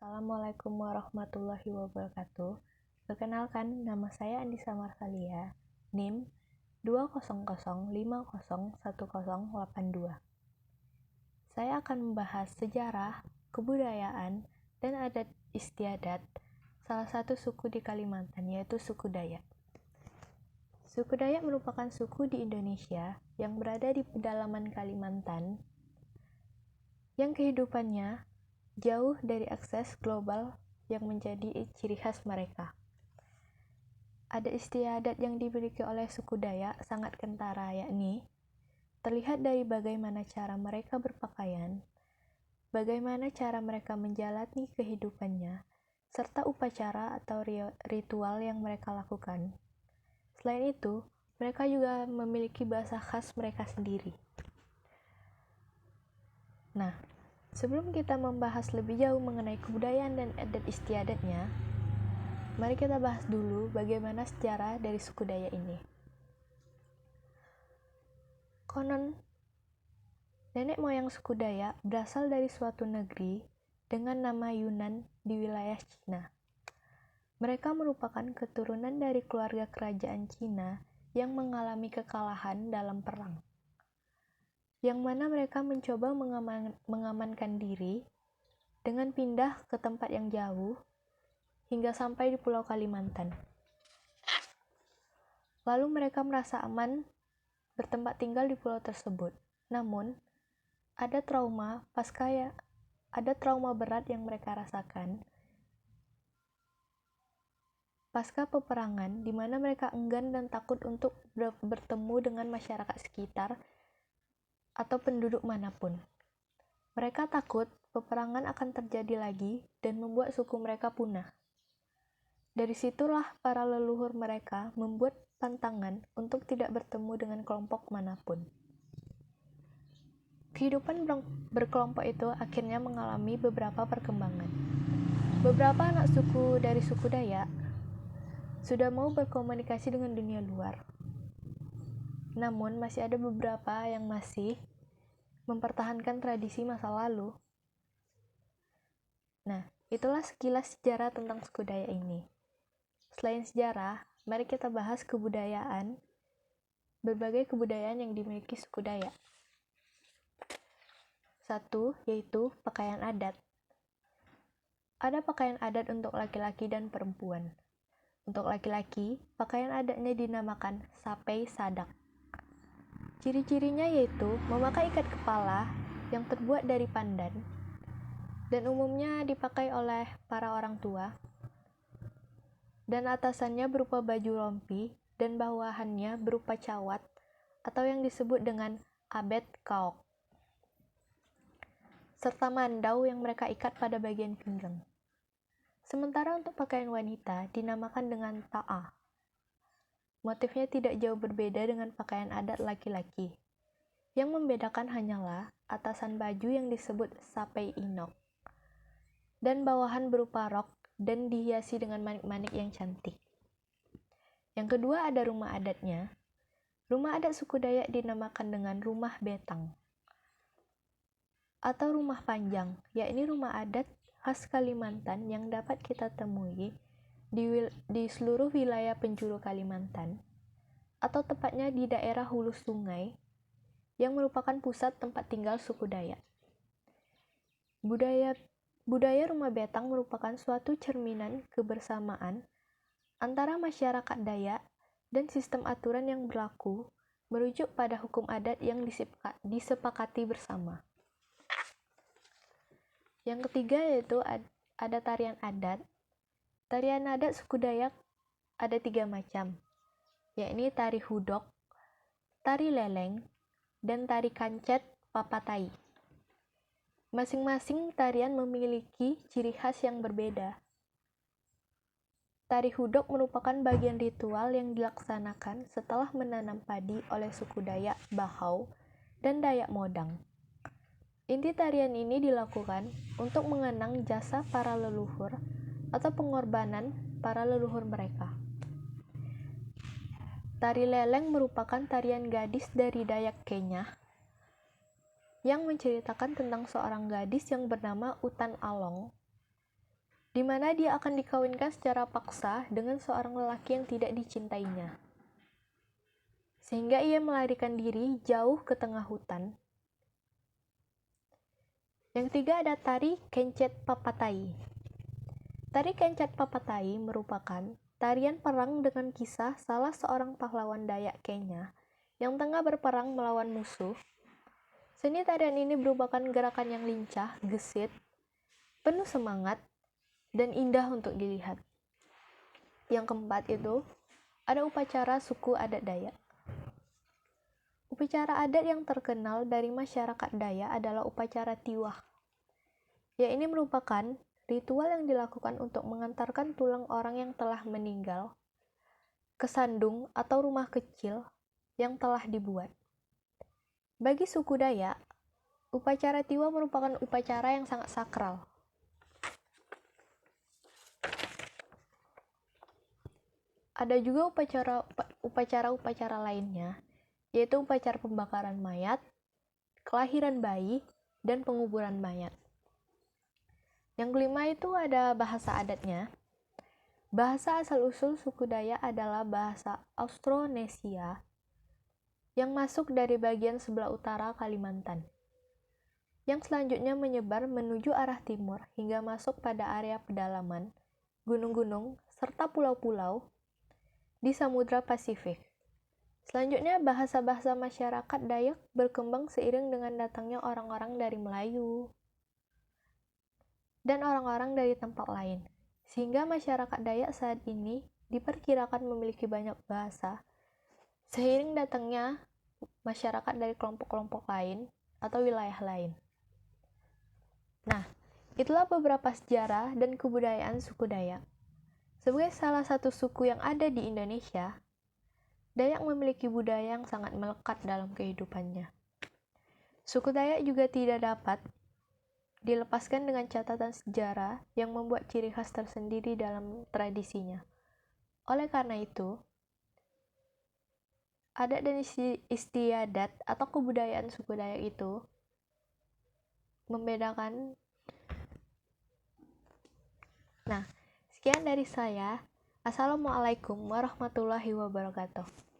Assalamualaikum warahmatullahi wabarakatuh. Perkenalkan, nama saya Andisa Marsalia, NIM 200501082. Saya akan membahas sejarah, kebudayaan, dan adat istiadat salah satu suku di Kalimantan, yaitu suku Dayak. Suku Dayak merupakan suku di Indonesia yang berada di pedalaman Kalimantan, yang kehidupannya jauh dari akses global yang menjadi ciri khas mereka. Adat istiadat yang dimiliki oleh suku Dayak sangat kentara, yakni terlihat dari bagaimana cara mereka berpakaian, bagaimana cara mereka menjalani kehidupannya, serta upacara atau ritual yang mereka lakukan. Selain itu, mereka juga memiliki bahasa khas mereka sendiri. Nah, sebelum kita membahas lebih jauh mengenai kebudayaan dan adat istiadatnya, mari kita bahas dulu bagaimana sejarah dari suku Dayak ini. Konon, nenek moyang suku Dayak berasal dari suatu negeri dengan nama Yunan di wilayah Cina. Mereka merupakan keturunan dari keluarga kerajaan Cina yang mengalami kekalahan dalam perang, yang mana mereka mencoba mengamankan diri dengan pindah ke tempat yang jauh hingga sampai di Pulau Kalimantan. Lalu mereka merasa aman bertempat tinggal di pulau tersebut. Namun, ada trauma berat yang mereka rasakan pasca peperangan, di mana mereka enggan dan takut untuk bertemu dengan masyarakat sekitar atau penduduk manapun. Mereka takut peperangan akan terjadi lagi dan membuat suku mereka punah. Dari situlah para leluhur mereka membuat pantangan untuk tidak bertemu dengan kelompok manapun. Kehidupan berkelompok itu akhirnya mengalami beberapa perkembangan. Beberapa anak suku dari suku Dayak sudah mau berkomunikasi dengan dunia luar. Namun masih ada beberapa yang masih mempertahankan tradisi masa lalu. Nah, itulah sekilas sejarah tentang suku Dayak ini. Selain sejarah, mari kita bahas kebudayaan, berbagai kebudayaan yang dimiliki suku Dayak. Satu, yaitu pakaian adat. Ada pakaian adat untuk laki-laki dan perempuan. Untuk laki-laki, pakaian adatnya dinamakan sapei sadak. Ciri-cirinya yaitu memakai ikat kepala yang terbuat dari pandan dan umumnya dipakai oleh para orang tua, dan atasannya berupa baju rompi dan bawahannya berupa cawat atau yang disebut dengan abet kaok, serta mandau yang mereka ikat pada bagian pinggang. Sementara untuk pakaian wanita dinamakan dengan ta'a. Motifnya tidak jauh berbeda dengan pakaian adat laki-laki. Yang membedakan hanyalah atasan baju yang disebut sapei inok, dan bawahan berupa rok dan dihiasi dengan manik-manik yang cantik. Yang kedua ada rumah adatnya. Rumah adat suku Dayak dinamakan dengan rumah betang atau rumah panjang, yakni rumah adat khas Kalimantan yang dapat kita temui di seluruh wilayah penjuru Kalimantan, atau tepatnya di daerah hulu sungai yang merupakan pusat tempat tinggal suku Dayak. Budaya rumah betang merupakan suatu cerminan kebersamaan antara masyarakat Dayak dan sistem aturan yang berlaku merujuk pada hukum adat yang disepakati bersama. Yang ketiga yaitu ada tarian adat. Tarian adat suku Dayak ada 3 macam, yakni tari hudok, tari leleng, dan tari kancet papatai. Masing-masing tarian memiliki ciri khas yang berbeda. Tari hudok merupakan bagian ritual yang dilaksanakan setelah menanam padi oleh suku Dayak Bahau dan Dayak Modang. Inti tarian ini dilakukan untuk mengenang jasa para leluhur atau pengorbanan para leluhur mereka. Tari leleng merupakan tarian gadis dari Dayak Kenyah yang menceritakan tentang seorang gadis yang bernama Utan Along di mana dia akan dikawinkan secara paksa dengan seorang lelaki yang tidak dicintainya. Sehingga ia melarikan diri jauh ke tengah hutan. Yang ketiga ada tari Kencet Papatai. Tari Kencet Papatai merupakan tarian perang dengan kisah salah seorang pahlawan Dayak Kenya yang tengah berperang melawan musuh. Seni tarian ini merupakan gerakan yang lincah, gesit, penuh semangat, dan indah untuk dilihat. Yang keempat itu, ada upacara suku adat Dayak. Upacara adat yang terkenal dari masyarakat Dayak adalah upacara tiwah. Ya, ini merupakan ritual yang dilakukan untuk mengantarkan tulang orang yang telah meninggal ke sandung atau rumah kecil yang telah dibuat. Bagi suku Dayak, upacara tiwa merupakan upacara yang sangat sakral. Ada juga upacara-upacara lainnya, yaitu upacara pembakaran mayat, kelahiran bayi, dan penguburan mayat. Yang kelima itu ada bahasa adatnya. Bahasa asal-usul suku Dayak adalah bahasa Austronesia yang masuk dari bagian sebelah utara Kalimantan, yang selanjutnya menyebar menuju arah timur hingga masuk pada area pedalaman, gunung-gunung, serta pulau-pulau di Samudra Pasifik. Selanjutnya, bahasa-bahasa masyarakat Dayak berkembang seiring dengan datangnya orang-orang dari Melayu dan orang-orang dari tempat lain, sehingga masyarakat Dayak saat ini diperkirakan memiliki banyak bahasa seiring datangnya masyarakat dari kelompok-kelompok lain atau wilayah lain. Nah, itulah beberapa sejarah dan kebudayaan suku Dayak. Sebagai salah satu suku yang ada di Indonesia, Dayak memiliki budaya yang sangat melekat dalam kehidupannya. Suku Dayak juga tidak dapat dilepaskan dengan catatan sejarah yang membuat ciri khas tersendiri dalam tradisinya. Oleh karena itu, adat dan istiadat atau kebudayaan suku Dayak itu membedakan. Nah, sekian dari saya. Assalamualaikum warahmatullahi wabarakatuh.